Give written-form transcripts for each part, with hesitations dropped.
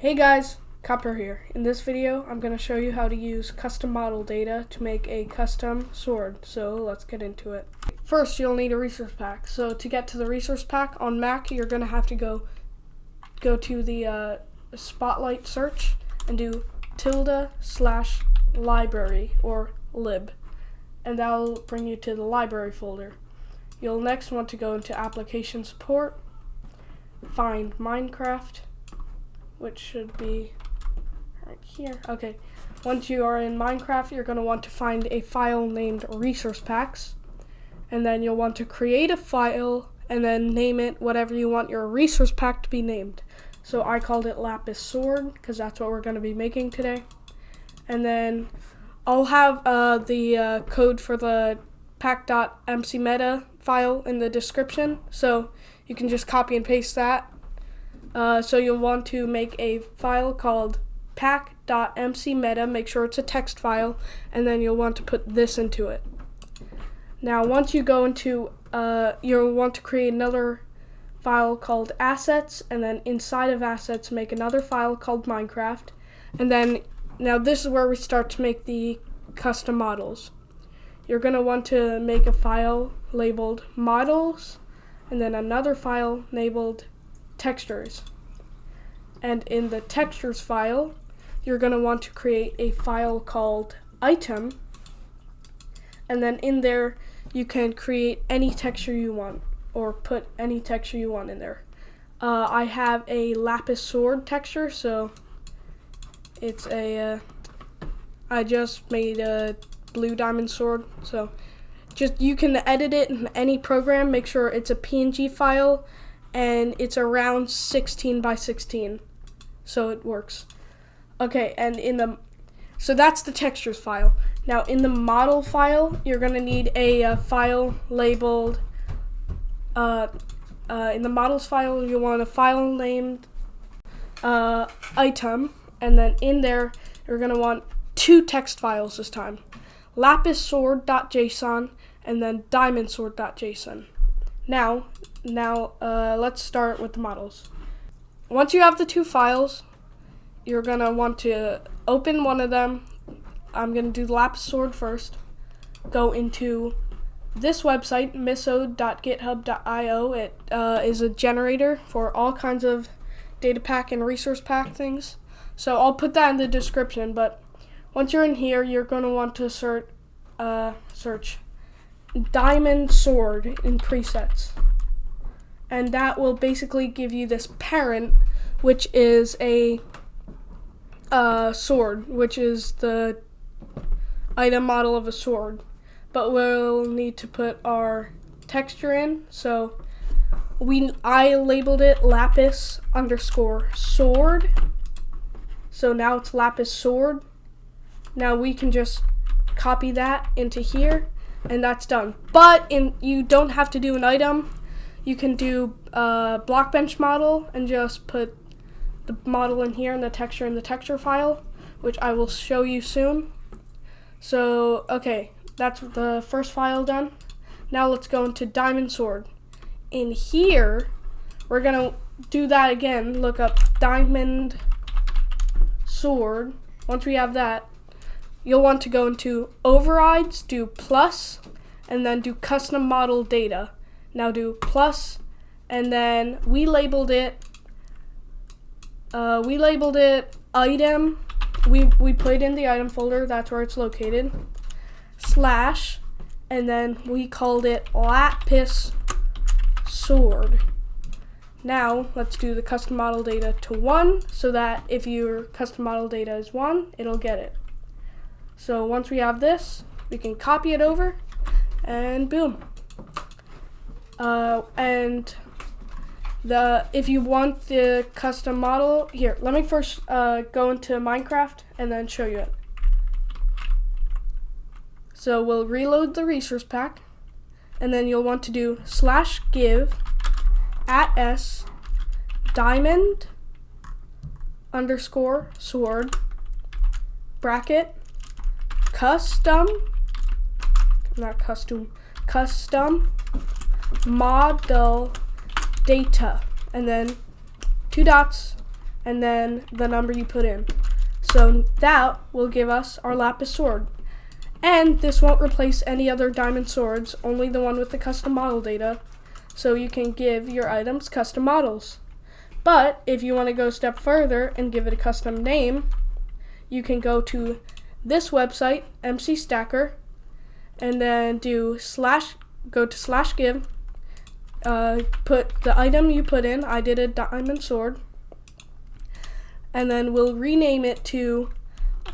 Hey guys, Cottpro here. In this video, I'm going to show you how to use custom model data to make a custom sword. So let's get into it. First, you'll need a resource pack. So to get to the resource pack on Mac, you're going to have to go to the Spotlight search and do ~/library or lib, and that'll bring you to the library folder. You'll next want to go into application support, find Minecraft, which should be right here. Okay, once you are in Minecraft, you're going to want to find a file named resource packs, and then you'll want to create a file and then name it whatever you want your resource pack to be named. So I called it Lapis Sword because that's what we're going to be making today. And then I'll have the code for the pack.mcmeta file in the description, so you can just copy and paste that. So you'll want to make a file called pack.mcmeta, make sure it's a text file, and then you'll want to put this into it. Now once you go into, you'll want to create another file called assets, and then inside of assets make another file called Minecraft. And then, now this is where we start to make the custom models. You're going to want to make a file labeled models, and then another file labeled textures. And in the textures file, you're going to want to create a file called item, and then in there you can create any texture you want or put any texture you want in there. I have a Lapis Sword texture, so it's a I just made a blue diamond sword, so you can edit it in any program. Make sure it's a PNG file and it's around 16 by 16, so it works. Okay, and so that's the textures file. Now in the model file, you're gonna need a file labeled, in the models file, you want a file named item, and then in there, you're gonna want two text files this time. lapisSword.json and then diamondsword.json. Now let's start with the models. Once you have the two files, you're gonna want to open one of them. I'm gonna do Lapis Sword first. Go into this website, miso.github.io. It is a generator for all kinds of data pack and resource pack things. So I'll put that in the description, but once you're in here, you're gonna want to search diamond sword in presets. And that will basically give you this parent, which is a sword, which is the item model of a sword. But we'll need to put our texture in. So I labeled it lapis_sword. So now it's Lapis Sword. Now we can just copy that into here, and that's done. But you don't have to do an item. You can do a blockbench model and just put the model in here and the texture in the texture file, which I will show you soon. So, okay, that's the first file done. Now let's go into Diamond Sword. In here, we're gonna do that again. Look up Diamond Sword. Once we have that, you'll want to go into overrides, do plus, and then do custom model data. Now do plus, and then we labeled it item. We put it in the item folder, that's where it's located, /, and then we called it Lapis Sword. Now let's do the custom model data to 1, so that if your custom model data is 1, it'll get it. So once we have this, we can copy it over, and boom. And if you want the custom model, here, let me first go into Minecraft and then show you it. So we'll reload the resource pack, and then you'll want to do /give @s diamond_sword bracket custom model data, and then 2 dots, and then the number you put in. So that will give us our Lapis Sword. And this won't replace any other diamond swords, only the one with the custom model data. So you can give your items custom models. But if you want to go a step further and give it a custom name, you can go to this website, MC Stacker, and then go to /give, put the item you put in. I did a diamond sword, and then we'll rename it to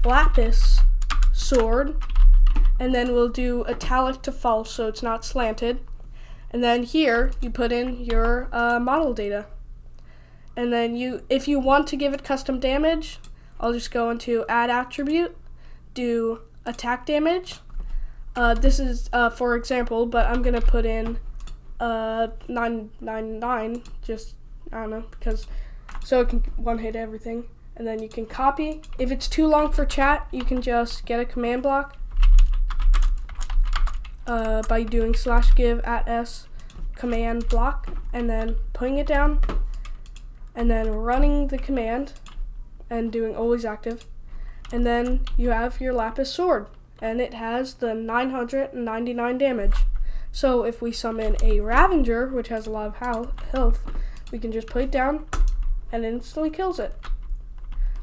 Lapis Sword, and then we'll do italic to false so it's not slanted, and then here you put in your model data, and then if you want to give it custom damage, I'll just go into add attribute, do attack damage. This is for example, but I'm gonna put in 999, just I don't know, because so it can one hit everything. And then you can copy. If it's too long for chat, you can just get a command block by doing /give @s command block, and then putting it down, and then running the command and doing always active, and then you have your Lapis Sword, and it has the 999 damage. So if we summon a Ravager, which has a lot of health, we can just put it down and it instantly kills it.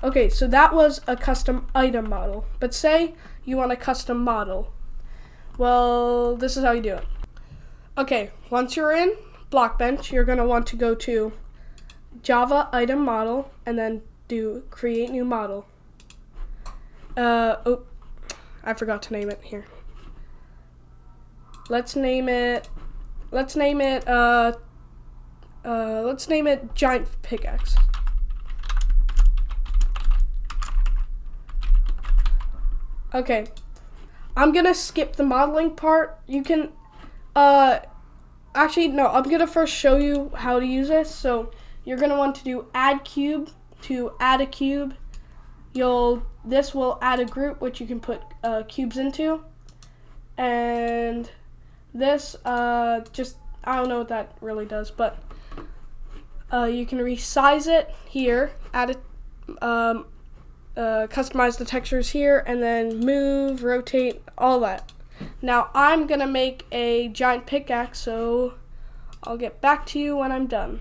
Okay, so that was a custom item model, but say you want a custom model. Well, this is how you do it. Okay, once you're in Blockbench, you're gonna want to go to Java item model and then do create new model. Oh, I forgot to name it here. Let's name it giant pickaxe. Okay, I'm gonna skip the modeling part. You can, actually no, I'm gonna first show you how to use this. So you're gonna want to do add cube to add a cube. This will add a group which you can put cubes into, and this just I don't know what that really does, but you can resize it here, add it. Customize the textures here, and then move, rotate, all that. Now I'm gonna make a giant pickaxe, so I'll get back to you when I'm done.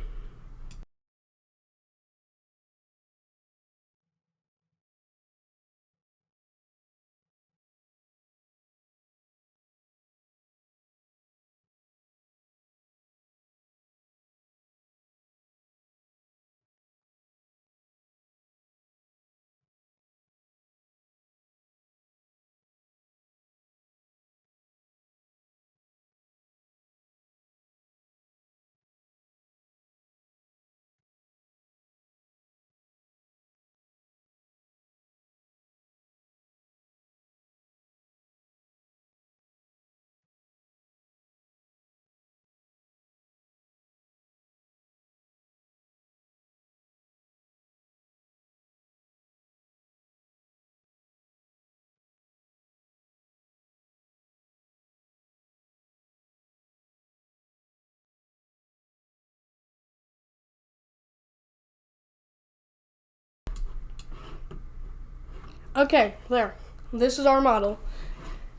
Okay, there. This is our model.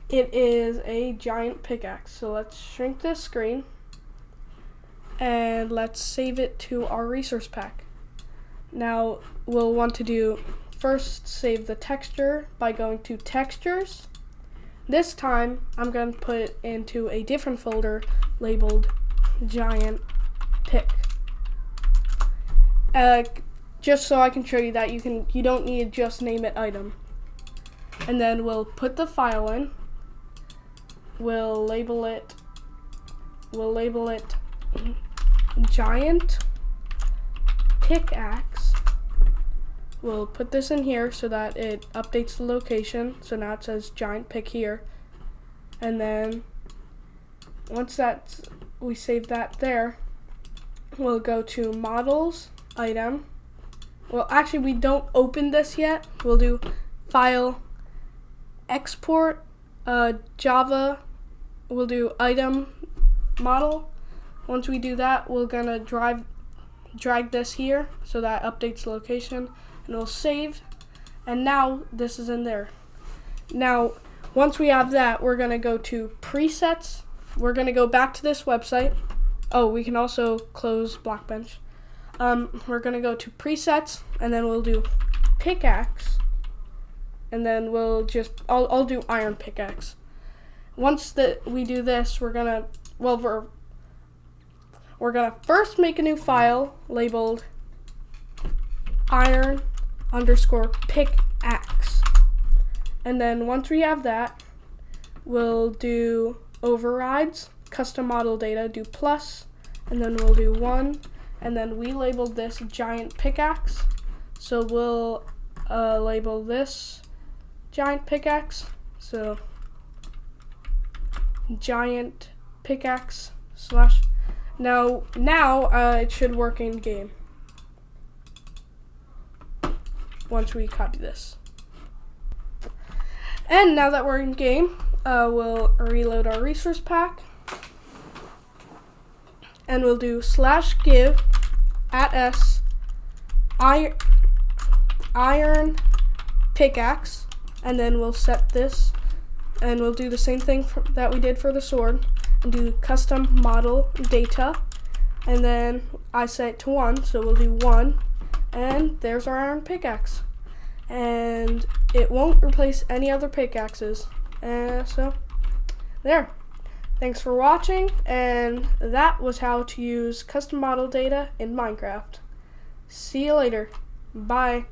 It is a giant pickaxe. So let's shrink this screen and let's save it to our resource pack. Now we'll want to first save the texture by going to textures. This time I'm going to put it into a different folder labeled giant pick. Just so I can show you that you don't need to just name it item. And then we'll put the file in. We'll label it giant pickaxe. We'll put this in here so that it updates the location. So now it says giant pick here. And then once we save that there, we'll go to models, item. Well, actually we don't open this yet. We'll do file, export, Java. We'll do item model. Once we do that, we're gonna drive drag this here so that updates the location, and we'll save, and now this is in there. Now once we have that, we're going to go to presets. We're going to go back to this website. Oh, we can also close Blackbench. We're going to go to presets, and then we'll do pickaxe, and then we'll just I'll do iron pickaxe. Once we do this, we're gonna first make a new file labeled iron_pickaxe, and then once we have that, we'll do overrides, custom model data, do plus, and then we'll do 1, and then we labeled this giant pickaxe, so we'll label this giant pickaxe, so giant pickaxe slash. Now it should work in game once we copy this. And now that we're in game, we'll reload our resource pack, and we'll do /give @s iron pickaxe, and then we'll set this, and we'll do the same thing that we did for the sword, and do custom model data, and then I set it to 1, so we'll do 1, and there's our iron pickaxe, and it won't replace any other pickaxes. So there. Thanks for watching, and that was how to use custom model data in Minecraft. See you later. Bye.